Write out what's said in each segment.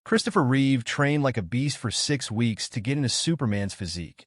Christopher Reeve trained like a beast for 6 weeks to get into Superman's physique,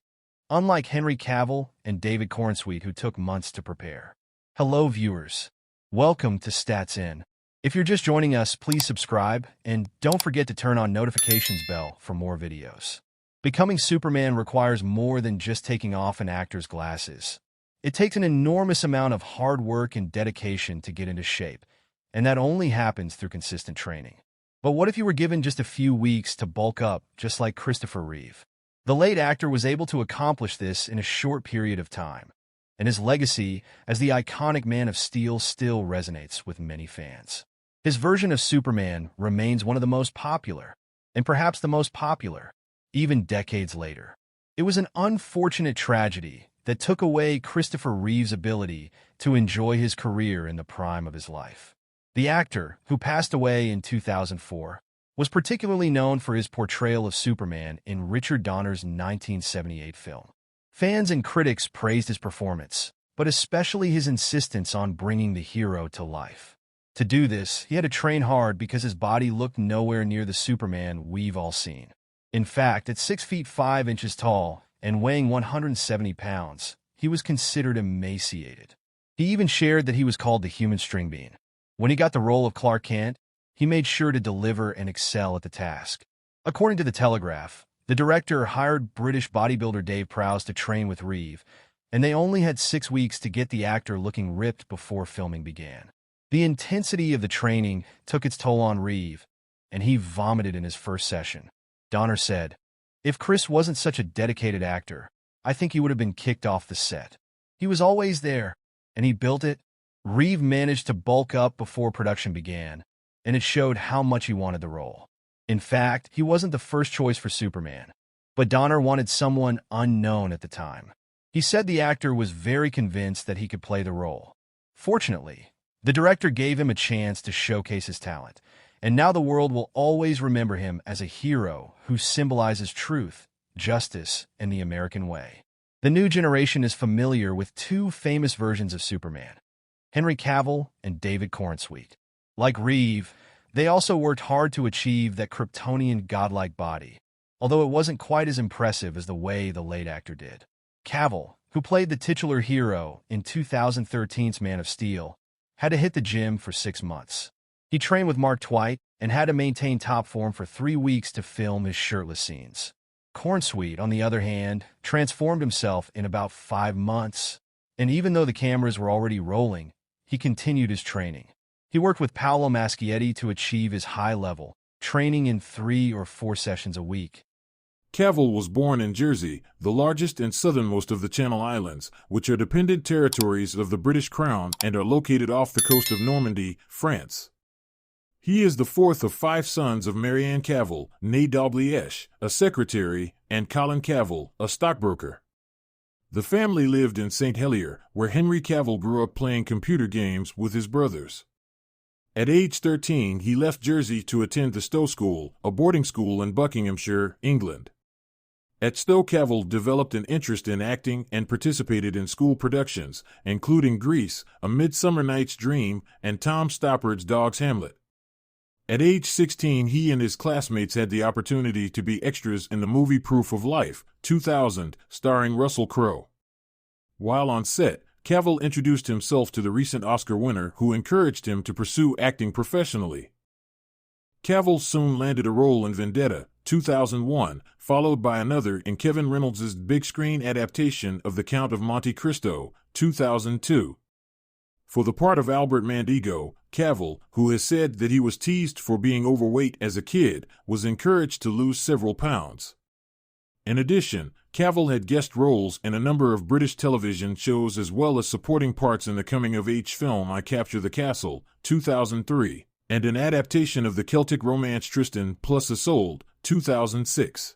unlike Henry Cavill and David Corenswet, who took months to prepare. Hello, viewers. Welcome to Stats In. If you're just joining us, please subscribe, and don't forget to turn on notifications bell for more videos. Becoming Superman requires more than just taking off an actor's glasses. It takes an enormous amount of hard work and dedication to get into shape, and that only happens through consistent training. But what if you were given just a few weeks to bulk up, just like Christopher Reeve? The late actor was able to accomplish this in a short period of time, and his legacy as the iconic Man of Steel still resonates with many fans. His version of Superman remains one of the most popular, and perhaps the most popular, even decades later. It was an unfortunate tragedy that took away Christopher Reeve's ability to enjoy his career in the prime of his life. The actor, who passed away in 2004, was particularly known for his portrayal of Superman in Richard Donner's 1978 film. Fans and critics praised his performance, but especially his insistence on bringing the hero to life. To do this, he had to train hard because his body looked nowhere near the Superman we've all seen. In fact, at 6 feet 5 inches tall and weighing 170 pounds, he was considered emaciated. He even shared that he was called the human string bean. When he got the role of Clark Kent, he made sure to deliver and excel at the task. According to The Telegraph, the director hired British bodybuilder Dave Prowse to train with Reeve, and they only had 6 weeks to get the actor looking ripped before filming began. The intensity of the training took its toll on Reeve, and he vomited in his first session. Donner said, "If Chris wasn't such a dedicated actor, I think he would have been kicked off the set. He was always there, and he built it." Reeve managed to bulk up before production began, and it showed how much he wanted the role. In fact, he wasn't the first choice for Superman, but Donner wanted someone unknown at the time. He said the actor was very convinced that he could play the role. Fortunately, the director gave him a chance to showcase his talent, and now the world will always remember him as a hero who symbolizes truth, justice, and the American way. The new generation is familiar with two famous versions of Superman, Henry Cavill and David Corenswet. Like Reeve, they also worked hard to achieve that Kryptonian godlike body, although it wasn't quite as impressive as the way the late actor did. Cavill, who played the titular hero in 2013's Man of Steel, had to hit the gym for 6 months. He trained with Mark Twight and had to maintain top form for 3 weeks to film his shirtless scenes. Corenswet, on the other hand, transformed himself in about 5 months, and even though the cameras were already rolling, he continued his training. He worked with Paolo Maschietti to achieve his high level, training in 3 or 4 sessions a week. Cavill was born in Jersey, the largest and southernmost of the Channel Islands, which are dependent territories of the British Crown and are located off the coast of Normandy, France. He is the fourth of 5 sons of Marianne Cavill, née Dalgliesh, a secretary, and Colin Cavill, a stockbroker. The family lived in St. Helier, where Henry Cavill grew up playing computer games with his brothers. At age 13, he left Jersey to attend the Stowe School, a boarding school in Buckinghamshire, England. At Stowe, Cavill developed an interest in acting and participated in school productions, including Grease, A Midsummer Night's Dream, and Tom Stoppard's Dog's Hamlet. At age 16, he and his classmates had the opportunity to be extras in the movie Proof of Life, 2000, starring Russell Crowe. While on set, Cavill introduced himself to the recent Oscar winner, who encouraged him to pursue acting professionally. Cavill soon landed a role in Vendetta, 2001, followed by another in Kevin Reynolds' big-screen adaptation of The Count of Monte Cristo, 2002. For the part of Albert Mandego, Cavill, who has said that he was teased for being overweight as a kid, was encouraged to lose several pounds. In addition, Cavill had guest roles in a number of British television shows as well as supporting parts in the coming-of-age film I Capture the Castle, 2003, and an adaptation of the Celtic romance Tristan plus Isolde, 2006.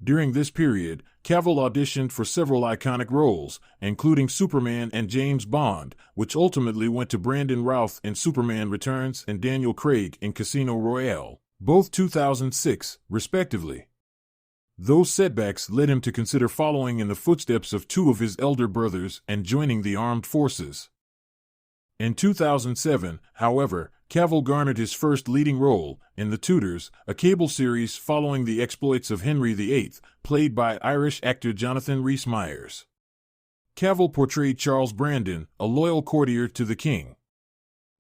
During this period, Cavill auditioned for several iconic roles, including Superman and James Bond, which ultimately went to Brandon Routh in Superman Returns and Daniel Craig in Casino Royale, both 2006, respectively. Those setbacks led him to consider following in the footsteps of 2 of his elder brothers and joining the armed forces. In 2007, however, Cavill garnered his first leading role in The Tudors, a cable series following the exploits of Henry VIII, played by Irish actor Jonathan Rhys-Meyers. Cavill portrayed Charles Brandon, a loyal courtier to the king.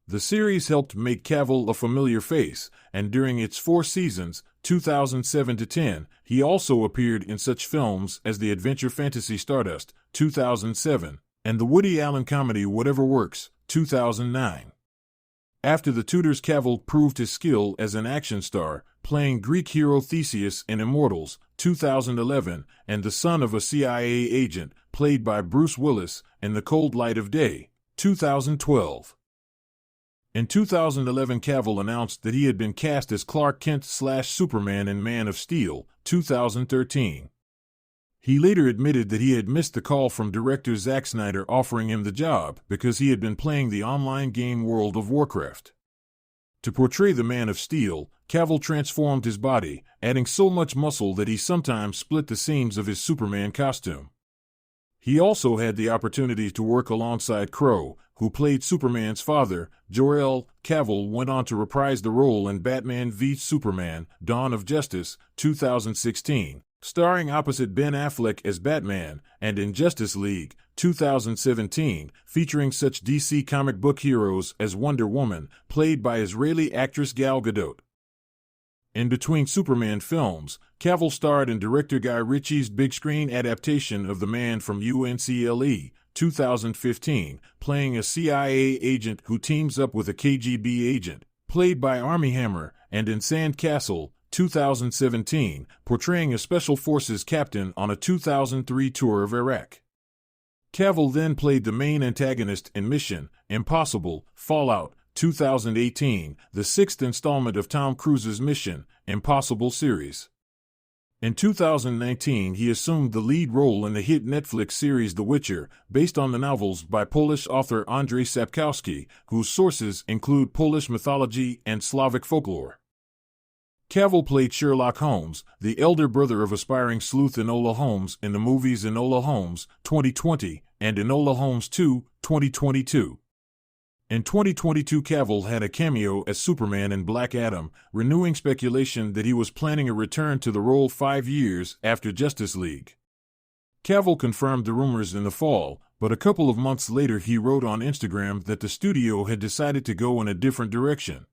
The series helped make Cavill a familiar face, and during its 4 seasons, 2007 to 10, he also appeared in such films as the adventure fantasy Stardust, 2007, and the Woody Allen comedy Whatever Works, 2009. After The Tudors, Cavill proved his skill as an action star, playing Greek hero Theseus in Immortals, 2011, and the son of a CIA agent, played by Bruce Willis, in The Cold Light of Day, 2012. In 2011, Cavill announced that he had been cast as Clark Kent/Superman in Man of Steel, 2013. He later admitted that he had missed the call from director Zack Snyder offering him the job because he had been playing the online game World of Warcraft. To portray the Man of Steel, Cavill transformed his body, adding so much muscle that he sometimes split the seams of his Superman costume. He also had the opportunity to work alongside Crow, who played Superman's father. Jor-El. Cavill went on to reprise the role in Batman v Superman, Dawn of Justice, 2016, starring opposite Ben Affleck as Batman, and in Justice League, 2017, featuring such DC comic book heroes as Wonder Woman, played by Israeli actress Gal Gadot. In between Superman films, Cavill starred in director Guy Ritchie's big-screen adaptation of The Man from UNCLE, 2015, playing a CIA agent who teams up with a KGB agent, played by Armie Hammer, and in Sandcastle, 2017, portraying a Special Forces captain on a 2003 tour of Iraq. Cavill then played the main antagonist in Mission Impossible Fallout, 2018, the 6th installment of Tom Cruise's Mission Impossible series. In 2019, he assumed the lead role in the hit Netflix series The Witcher, based on the novels by Polish author Andrzej Sapkowski, whose sources include Polish mythology and Slavic folklore. Cavill played Sherlock Holmes, the elder brother of aspiring sleuth Enola Holmes in the movies Enola Holmes, 2020, and Enola Holmes 2, 2022. In 2022, Cavill had a cameo as Superman in Black Adam, renewing speculation that he was planning a return to the role 5 years after Justice League. Cavill confirmed the rumors in the fall, but a couple of months later he wrote on Instagram that the studio had decided to go in a different direction.